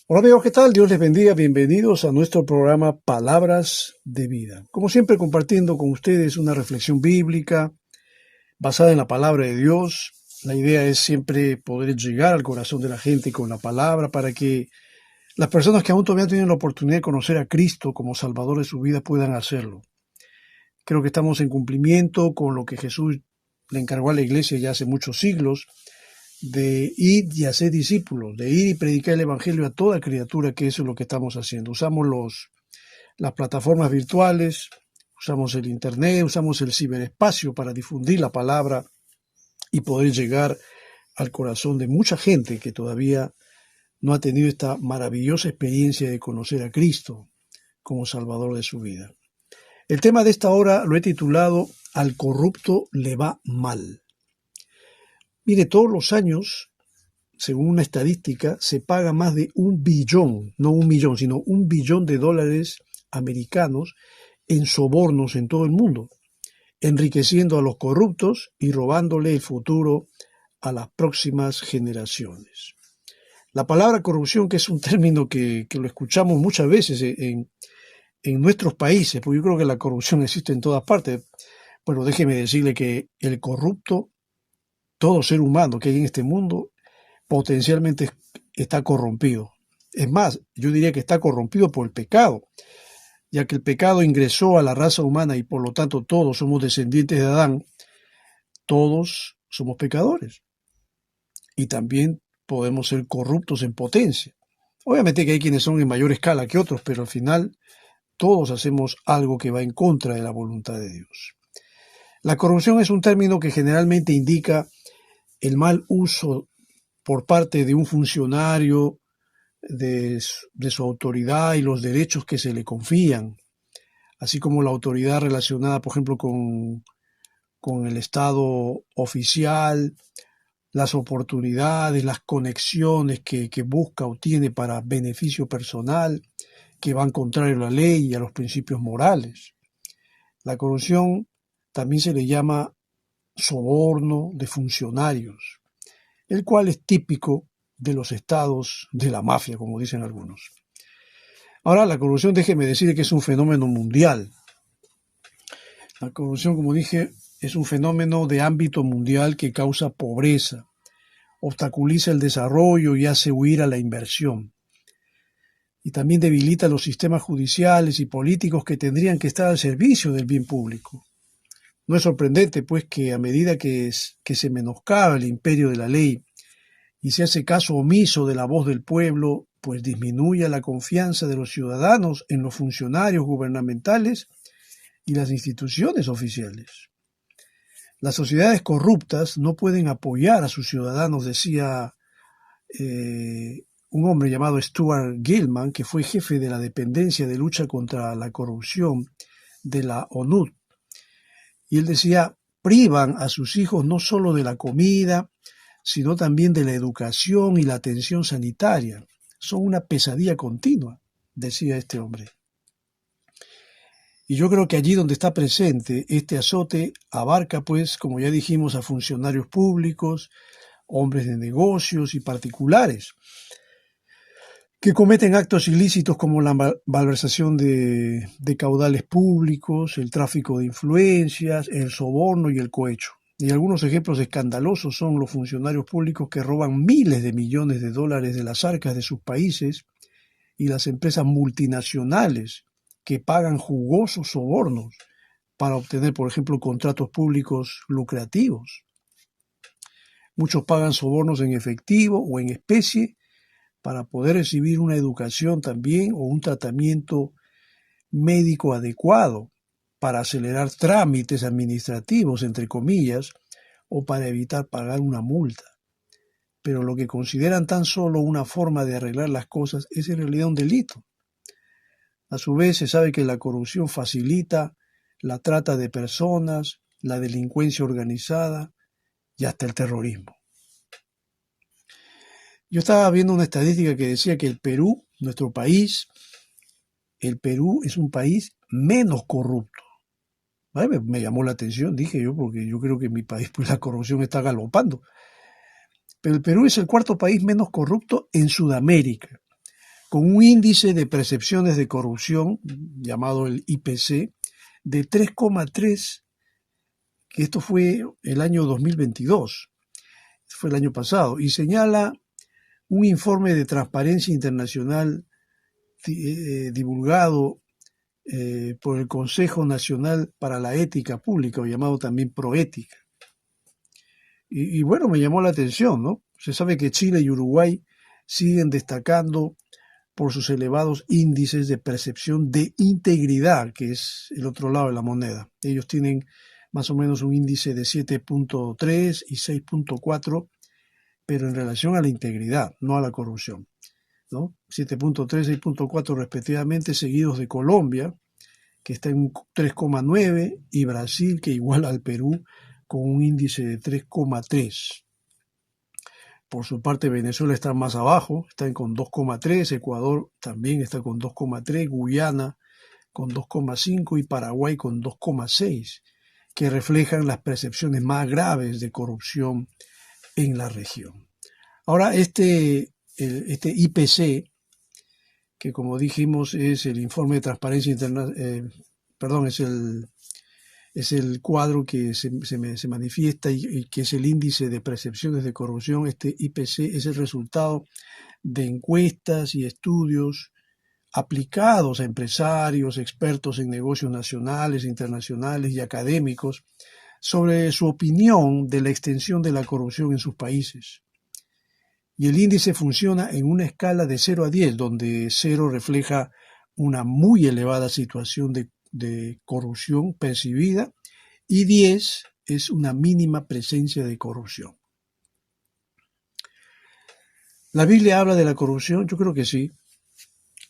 Hola amigos, ¿qué tal? Dios les bendiga. Bienvenidos a nuestro programa Palabras de Vida. Como siempre, compartiendo con ustedes una reflexión bíblica basada en la palabra de Dios. La idea es siempre poder llegar al corazón de la gente con la palabra para que las personas que aún todavía no tienen la oportunidad de conocer a Cristo como Salvador de su vida puedan hacerlo. Creo que estamos en cumplimiento con lo que Jesús le encargó a la iglesia ya hace muchos siglos, de ir y hacer discípulos, de ir y predicar el Evangelio a toda criatura, que eso es lo que estamos haciendo. Usamos las plataformas virtuales, usamos el Internet, usamos el ciberespacio para difundir la palabra y poder llegar al corazón de mucha gente que todavía no ha tenido esta maravillosa experiencia de conocer a Cristo como Salvador de su vida. El tema de esta hora lo he titulado Al corrupto le va mal. Mire, todos los años, según una estadística, se paga más de 1 billón, no 1 millón, sino 1 billón de dólares americanos en sobornos en todo el mundo, enriqueciendo a los corruptos y robándole el futuro a las próximas generaciones. La palabra corrupción, que es un término que lo escuchamos muchas veces en nuestros países, porque yo creo que la corrupción existe en todas partes. Bueno, déjeme decirle que el corrupto, todo ser humano que hay en este mundo, potencialmente está corrompido. Es más, yo diría que está corrompido por el pecado, ya que el pecado ingresó a la raza humana y por lo tanto todos somos descendientes de Adán, todos somos pecadores y también podemos ser corruptos en potencia. Obviamente que hay quienes son en mayor escala que otros, pero al final todos hacemos algo que va en contra de la voluntad de Dios. La corrupción es un término que generalmente indica el mal uso por parte de un funcionario de su autoridad y los derechos que se le confían, así como la autoridad relacionada, por ejemplo, con el Estado oficial, las oportunidades, las conexiones que busca o tiene para beneficio personal, que van contrario a la ley y a los principios morales. La corrupción también se le llama soborno de funcionarios, el cual es típico de los estados de la mafia, como dicen algunos. Ahora, la corrupción, déjeme decir que es un fenómeno mundial. La corrupción, como dije, es un fenómeno de ámbito mundial que causa pobreza, obstaculiza el desarrollo y hace huir a la inversión. Y también debilita los sistemas judiciales y políticos que tendrían que estar al servicio del bien público. No es sorprendente, pues, que a medida que se menoscaba el imperio de la ley y se hace caso omiso de la voz del pueblo, pues disminuye la confianza de los ciudadanos en los funcionarios gubernamentales y las instituciones oficiales. Las sociedades corruptas no pueden apoyar a sus ciudadanos, decía un hombre llamado Stuart Gilman, que fue jefe de la dependencia de lucha contra la corrupción de la ONU. Y él decía, privan a sus hijos no solo de la comida, sino también de la educación y la atención sanitaria. Son una pesadilla continua, decía este hombre. Y yo creo que allí donde está presente este azote abarca, pues, como ya dijimos, a funcionarios públicos, hombres de negocios y particulares, que cometen actos ilícitos como la malversación de caudales públicos, el tráfico de influencias, el soborno y el cohecho. Y algunos ejemplos escandalosos son los funcionarios públicos que roban miles de millones de dólares de las arcas de sus países y las empresas multinacionales que pagan jugosos sobornos para obtener, por ejemplo, contratos públicos lucrativos. Muchos pagan sobornos en efectivo o en especie para poder recibir una educación también o un tratamiento médico adecuado, para acelerar trámites administrativos, entre comillas, o para evitar pagar una multa. Pero lo que consideran tan solo una forma de arreglar las cosas es en realidad un delito. A su vez, se sabe que la corrupción facilita la trata de personas, la delincuencia organizada y hasta el terrorismo. Yo estaba viendo una estadística que decía que el Perú, nuestro país, el Perú es un país menos corrupto. Ay, me llamó la atención, dije yo, porque yo creo que en mi país pues la corrupción está galopando. Pero el Perú es el cuarto país menos corrupto en Sudamérica. con un índice de percepciones de corrupción, llamado el IPC, de 3,3, que esto fue el año 2022, fue el año pasado, y señala un informe de Transparencia Internacional divulgado por el Consejo Nacional para la Ética Pública, o llamado también Proética. Y bueno, me llamó la atención, ¿no? Se sabe que Chile y Uruguay siguen destacando por sus elevados índices de percepción de integridad, que es el otro lado de la moneda. Ellos tienen más o menos un índice de 7,3 y 6,4, pero en relación a la integridad, no a la corrupción, ¿no? 7,3 y 6,4 respectivamente, seguidos de Colombia, que está en 3,9, y Brasil, que iguala al Perú, con un índice de 3,3. Por su parte, Venezuela está más abajo, está con 2,3, Ecuador también está con 2,3, Guyana con 2,5 y Paraguay con 2,6, que reflejan las percepciones más graves de corrupción en la región. Ahora, este IPC, que como dijimos es el informe de transparencia internacional, es el cuadro que se manifiesta y que es el índice de percepciones de corrupción. Este IPC es el resultado de encuestas y estudios aplicados a empresarios, expertos en negocios nacionales, internacionales y académicos sobre su opinión de la extensión de la corrupción en sus países. Y el índice funciona en una escala de 0 a 10, donde 0 refleja una muy elevada situación de corrupción percibida y 10 es una mínima presencia de corrupción. ¿La Biblia habla de la corrupción? Yo creo que sí.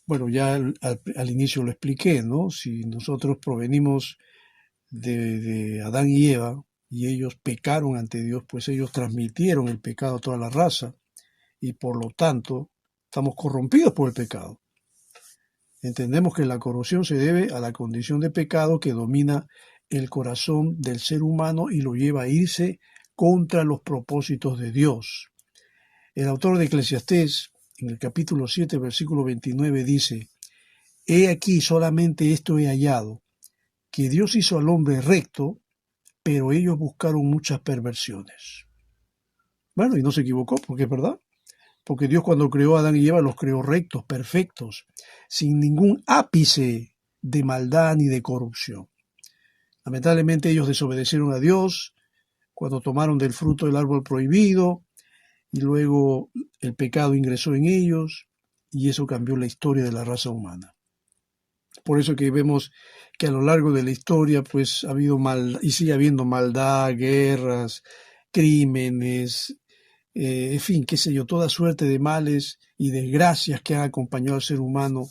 Bueno, ya al inicio lo expliqué, ¿no? Si nosotros provenimos de Adán y Eva y ellos pecaron ante Dios, pues ellos transmitieron el pecado a toda la raza y por lo tanto estamos corrompidos por el pecado. Entendemos que la corrupción se debe a la condición de pecado que domina el corazón del ser humano y lo lleva a irse contra los propósitos de Dios. El autor de Eclesiastés, en el capítulo 7, versículo 29, dice: He aquí solamente esto he hallado, que Dios hizo al hombre recto, pero ellos buscaron muchas perversiones. Bueno, y no se equivocó, porque es verdad. Porque Dios, cuando creó a Adán y Eva, los creó rectos, perfectos, sin ningún ápice de maldad ni de corrupción. Lamentablemente ellos desobedecieron a Dios cuando tomaron del fruto del árbol prohibido y luego el pecado ingresó en ellos y eso cambió la historia de la raza humana. Por eso que vemos que a lo largo de la historia pues ha habido y sigue habiendo maldad, guerras, crímenes, en fin, qué sé yo, toda suerte de males y desgracias que han acompañado al ser humano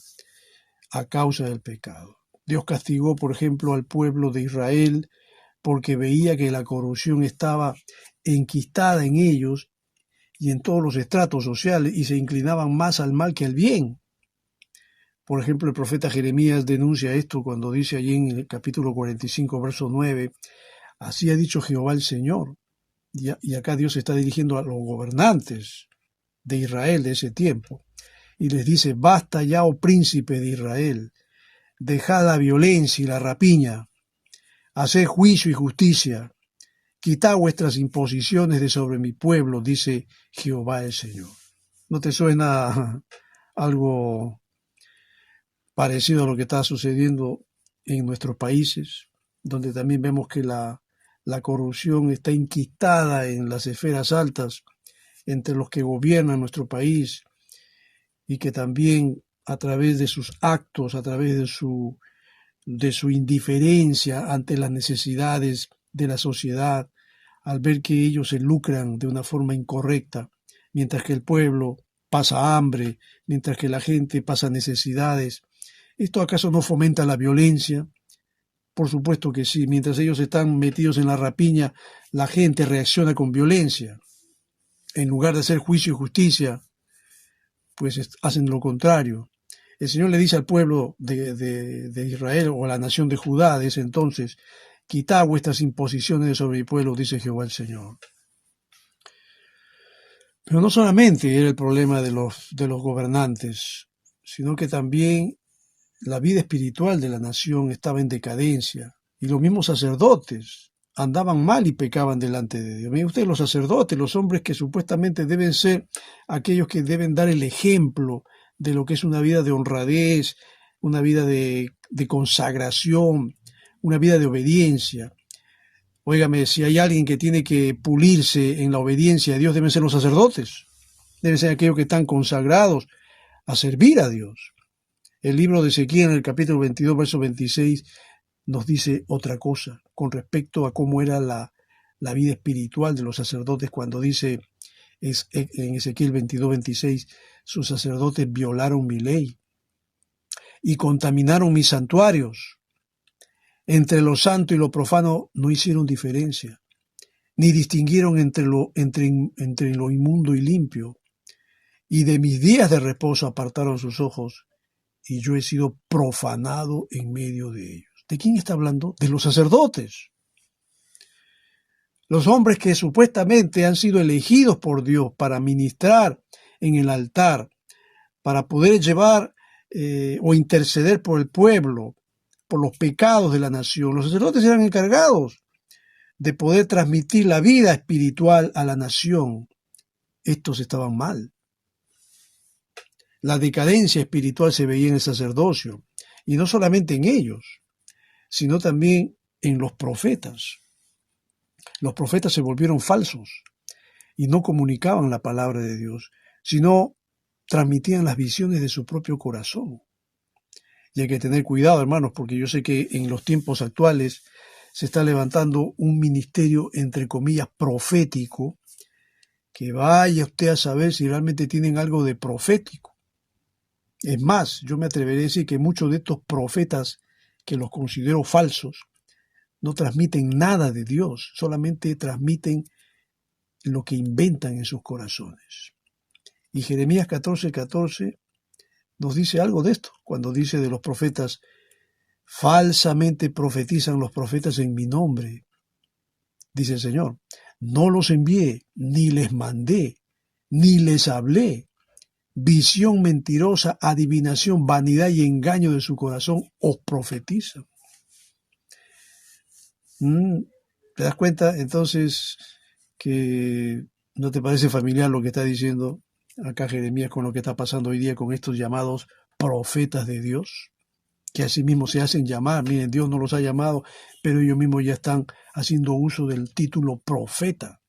a causa del pecado. Dios castigó, por ejemplo, al pueblo de Israel porque veía que la corrupción estaba enquistada en ellos y en todos los estratos sociales y se inclinaban más al mal que al bien. Por ejemplo, el profeta Jeremías denuncia esto cuando dice allí en el capítulo 45, verso 9, así ha dicho Jehová el Señor. Y acá Dios se está dirigiendo a los gobernantes de Israel de ese tiempo. Y les dice: basta ya, oh príncipe de Israel, dejad la violencia y la rapiña, haced juicio y justicia, quitad vuestras imposiciones de sobre mi pueblo, dice Jehová el Señor. ¿No te suena algo parecido a lo que está sucediendo en nuestros países, donde también vemos que la corrupción está enquistada en las esferas altas entre los que gobiernan nuestro país y que también a través de sus actos, a través de su indiferencia ante las necesidades de la sociedad, al ver que ellos se lucran de una forma incorrecta, mientras que el pueblo pasa hambre, mientras que la gente pasa necesidades, ¿esto acaso no fomenta la violencia? Por supuesto que sí. Mientras ellos están metidos en la rapiña, la gente reacciona con violencia. En lugar de hacer juicio y justicia, pues hacen lo contrario. El Señor le dice al pueblo de Israel o a la nación de Judá de ese entonces: quitad vuestras imposiciones de sobre mi pueblo, dice Jehová el Señor. Pero no solamente era el problema de los gobernantes. sino que también la vida espiritual de la nación estaba en decadencia. Y los mismos sacerdotes andaban mal y pecaban delante de Dios. Miren ustedes, los sacerdotes, los hombres que supuestamente deben ser aquellos que deben dar el ejemplo de lo que es una vida de honradez, una vida de consagración, una vida de obediencia. Óigame, si hay alguien que tiene que pulirse en la obediencia a Dios, deben ser los sacerdotes. Deben ser aquellos que están consagrados a servir a Dios. El libro de Ezequiel, en el capítulo 22, verso 26, nos dice otra cosa con respecto a cómo era la vida espiritual de los sacerdotes cuando dice en Ezequiel 22, 26, sus sacerdotes violaron mi ley y contaminaron mis santuarios. Entre lo santo y lo profano no hicieron diferencia, ni distinguieron entre lo inmundo y limpio. Y de mis días de reposo apartaron sus ojos, y yo he sido profanado en medio de ellos. ¿De quién está hablando? De los sacerdotes. Los hombres que supuestamente han sido elegidos por Dios para ministrar en el altar, para poder llevar o interceder por el pueblo, por los pecados de la nación. Los sacerdotes eran encargados de poder transmitir la vida espiritual a la nación. Estos estaban mal. La decadencia espiritual se veía en el sacerdocio, y no solamente en ellos, sino también en los profetas. Los profetas se volvieron falsos y no comunicaban la palabra de Dios, sino transmitían las visiones de su propio corazón. Y hay que tener cuidado, hermanos, porque yo sé que en los tiempos actuales se está levantando un ministerio, entre comillas, profético, que vaya usted a saber si realmente tienen algo de profético. Es más, yo me atreveré a decir que muchos de estos profetas, que los considero falsos, no transmiten nada de Dios, solamente transmiten lo que inventan en sus corazones. Y Jeremías 14:14 nos dice algo de esto, cuando dice de los profetas: falsamente profetizan los profetas en mi nombre, dice el Señor. No los envié, ni les mandé, ni les hablé. Visión mentirosa, adivinación, vanidad y engaño de su corazón os profetizan. ¿Te das cuenta entonces que no te parece familiar lo que está diciendo acá Jeremías con lo que está pasando hoy día con estos llamados profetas de Dios? Que así mismo se hacen llamar. Miren, Dios no los ha llamado, pero ellos mismos ya están haciendo uso del título profeta.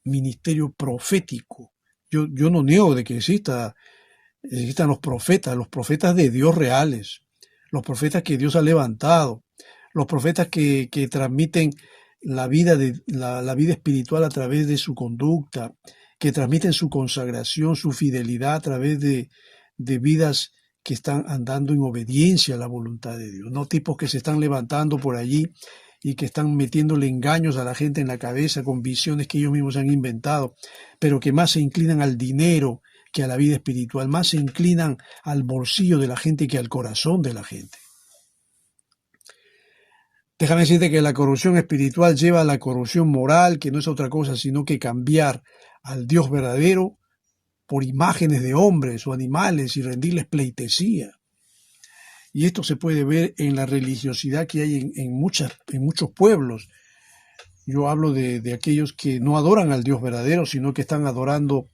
Ministerio profético. Yo no niego de que existan los profetas de Dios reales, los profetas que Dios ha levantado, los profetas que transmiten la vida espiritual a través de su conducta, que transmiten su consagración, su fidelidad a través de vidas que están andando en obediencia a la voluntad de Dios, no tipos que se están levantando por allí y que están metiéndole engaños a la gente en la cabeza con visiones que ellos mismos han inventado, pero que más se inclinan al dinero que a la vida espiritual, más se inclinan al bolsillo de la gente que al corazón de la gente. Déjame decirte que la corrupción espiritual lleva a la corrupción moral, que no es otra cosa sino que cambiar al Dios verdadero por imágenes de hombres o animales y rendirles pleitesía. Y esto se puede ver en la religiosidad que hay en muchos pueblos. Yo hablo de aquellos que no adoran al Dios verdadero, sino que están adorando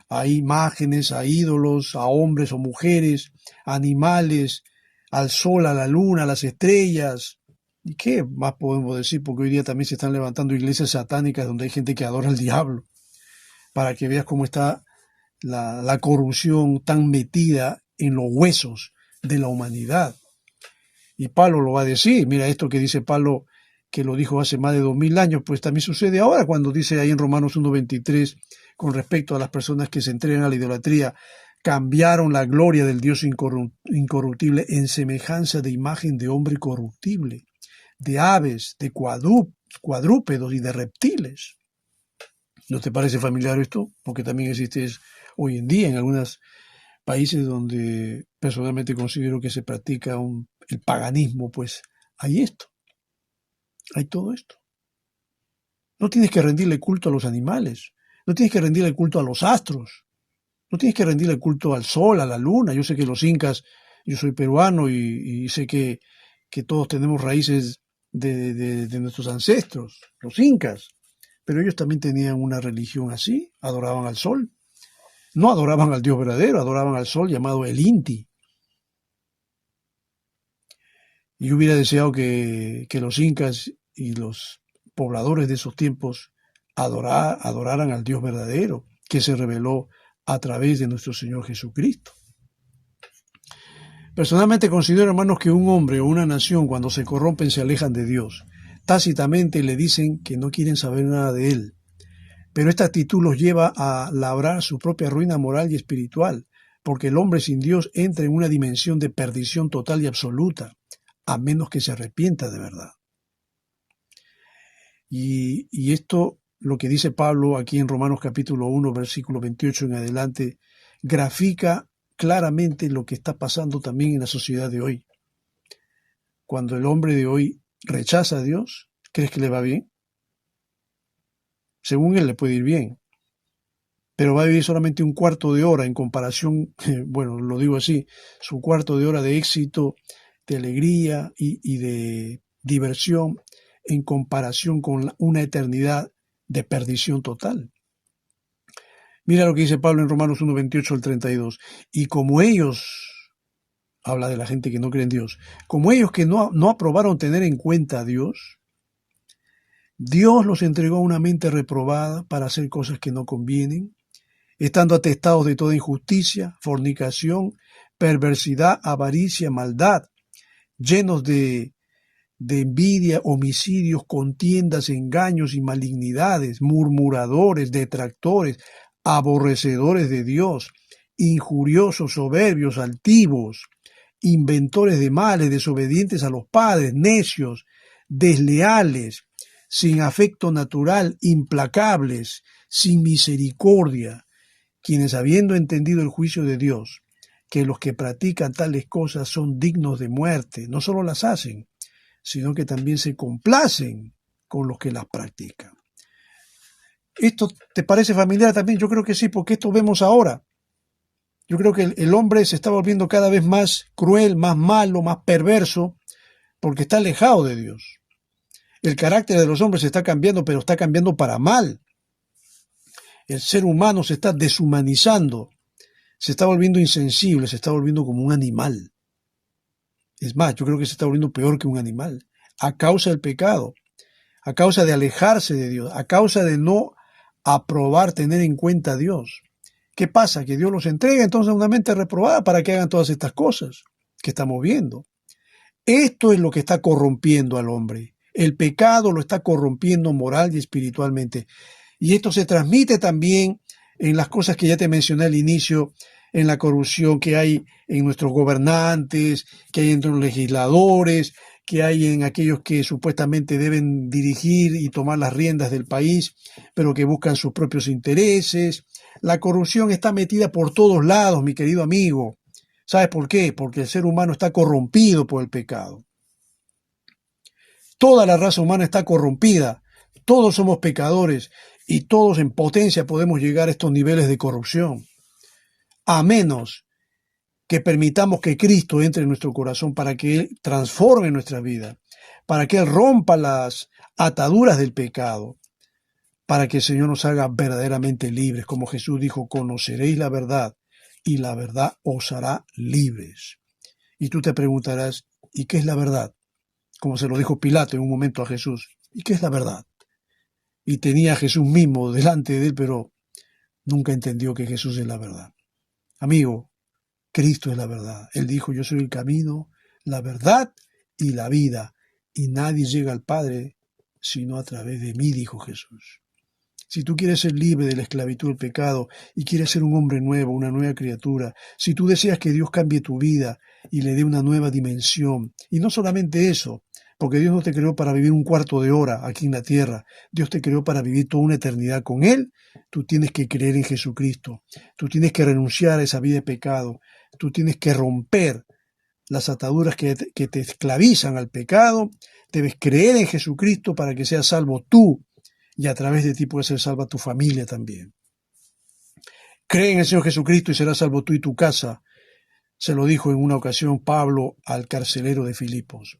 a imágenes, a ídolos, a hombres o mujeres, a animales, al sol, a la luna, a las estrellas. ¿Y qué más podemos decir? Porque hoy día también se están levantando iglesias satánicas donde hay gente que adora al diablo. Para que veas cómo está la corrupción tan metida en los huesos de la humanidad. Y Pablo lo va a decir. Mira esto que dice Pablo, que lo dijo hace más de 2000 años, pues también sucede ahora cuando dice ahí en Romanos 1:23, con respecto a las personas que se entregan a la idolatría: cambiaron la gloria del Dios incorruptible en semejanza de imagen de hombre corruptible, de aves, de cuadrúpedos y de reptiles. ¿No te parece familiar esto? Porque también existe hoy en día en algunos países donde personalmente considero que se practica el paganismo, pues hay esto, hay todo esto. No tienes que rendirle culto a los animales, no tienes que rendirle culto a los astros, No tienes que rendirle culto al sol, a la luna. Yo sé que los incas, yo soy peruano y sé que todos tenemos raíces de nuestros ancestros, los incas, pero ellos también tenían una religión así, adoraban al sol. No adoraban al Dios verdadero, adoraban al sol llamado el Inti. Y yo hubiera deseado que los incas y los pobladores de esos tiempos adoraran al Dios verdadero, que se reveló a través de nuestro Señor Jesucristo. Personalmente considero, hermanos, que un hombre o una nación cuando se corrompen se alejan de Dios. Tácitamente le dicen que no quieren saber nada de Él. Pero esta actitud los lleva a labrar su propia ruina moral y espiritual, porque el hombre sin Dios entra en una dimensión de perdición total y absoluta, a menos que se arrepienta de verdad. Y esto, lo que dice Pablo aquí en Romanos capítulo 1, versículo 28 en adelante, grafica claramente lo que está pasando también en la sociedad de hoy. Cuando el hombre de hoy rechaza a Dios, ¿crees que le va bien? Según él le puede ir bien, pero va a vivir solamente un cuarto de hora en comparación, bueno, lo digo así, su cuarto de hora de éxito, de alegría y de diversión en comparación con una eternidad de perdición total. Mira lo que dice Pablo en Romanos 1, 28 al 32. Y como ellos, habla de la gente que no cree en Dios, como ellos que no aprobaron tener en cuenta a Dios, Dios los entregó a una mente reprobada para hacer cosas que no convienen, estando atestados de toda injusticia, fornicación, perversidad, avaricia, maldad, llenos de envidia, homicidios, contiendas, engaños y malignidades, murmuradores, detractores, aborrecedores de Dios, injuriosos, soberbios, altivos, inventores de males, desobedientes a los padres, necios, desleales, sin afecto natural, implacables, sin misericordia, quienes habiendo entendido el juicio de Dios, que los que practican tales cosas son dignos de muerte, no solo las hacen, sino que también se complacen con los que las practican. ¿Esto te parece familiar también? Yo creo que sí, porque esto vemos ahora. Yo creo que el hombre se está volviendo cada vez más cruel, más malo, más perverso, porque está alejado de Dios. El carácter de los hombres está cambiando, pero está cambiando para mal. El ser humano se está deshumanizando, se está volviendo insensible, se está volviendo como un animal. Es más, yo creo que se está volviendo peor que un animal, a causa del pecado, a causa de alejarse de Dios, a causa de no aprobar, tener en cuenta a Dios. ¿Qué pasa? Que Dios los entrega entonces a una mente reprobada para que hagan todas estas cosas que estamos viendo. Esto es lo que está corrompiendo al hombre. El pecado lo está corrompiendo moral y espiritualmente. Y esto se transmite también en las cosas que ya te mencioné al inicio, en la corrupción que hay en nuestros gobernantes, que hay entre los legisladores, que hay en aquellos que supuestamente deben dirigir y tomar las riendas del país, pero que buscan sus propios intereses. La corrupción está metida por todos lados, mi querido amigo. ¿Sabes por qué? Porque el ser humano está corrompido por el pecado. Toda la raza humana está corrompida. Todos somos pecadores y todos en potencia podemos llegar a estos niveles de corrupción. A menos que permitamos que Cristo entre en nuestro corazón para que Él transforme nuestra vida, para que Él rompa las ataduras del pecado, para que el Señor nos haga verdaderamente libres. Como Jesús dijo, conoceréis la verdad y la verdad os hará libres. Y tú te preguntarás, ¿y qué es la verdad? Como se lo dijo Pilato en un momento a Jesús, ¿y qué es la verdad? Y tenía a Jesús mismo delante de él, pero nunca entendió que Jesús es la verdad. Amigo, Cristo es la verdad. Él dijo, yo soy el camino, la verdad y la vida, y nadie llega al Padre sino a través de mí, dijo Jesús. Si tú quieres ser libre de la esclavitud del pecado y quieres ser un hombre nuevo, una nueva criatura, si tú deseas que Dios cambie tu vida y le dé una nueva dimensión, y no solamente eso, porque Dios no te creó para vivir un cuarto de hora aquí en la tierra, Dios te creó para vivir toda una eternidad con Él, tú tienes que creer en Jesucristo, tú tienes que renunciar a esa vida de pecado, tú tienes que romper las ataduras que te esclavizan al pecado, debes creer en Jesucristo para que seas salvo tú, y a través de ti puede ser salva tu familia también. Cree en el Señor Jesucristo y serás salvo tú y tu casa, se lo dijo en una ocasión Pablo al carcelero de Filipos.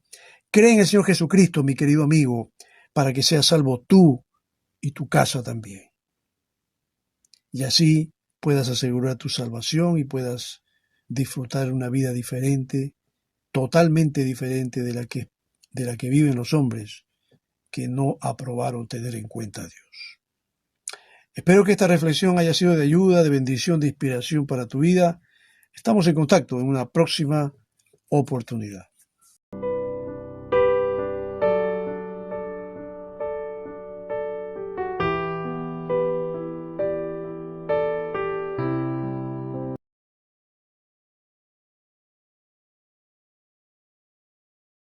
Cree en el Señor Jesucristo, mi querido amigo, para que seas salvo tú y tu casa también. Y así puedas asegurar tu salvación y puedas disfrutar una vida diferente, totalmente diferente de la que viven los hombres que no aprobaron tener en cuenta a Dios. Espero que esta reflexión haya sido de ayuda, de bendición, de inspiración para tu vida. Estamos en contacto en una próxima oportunidad.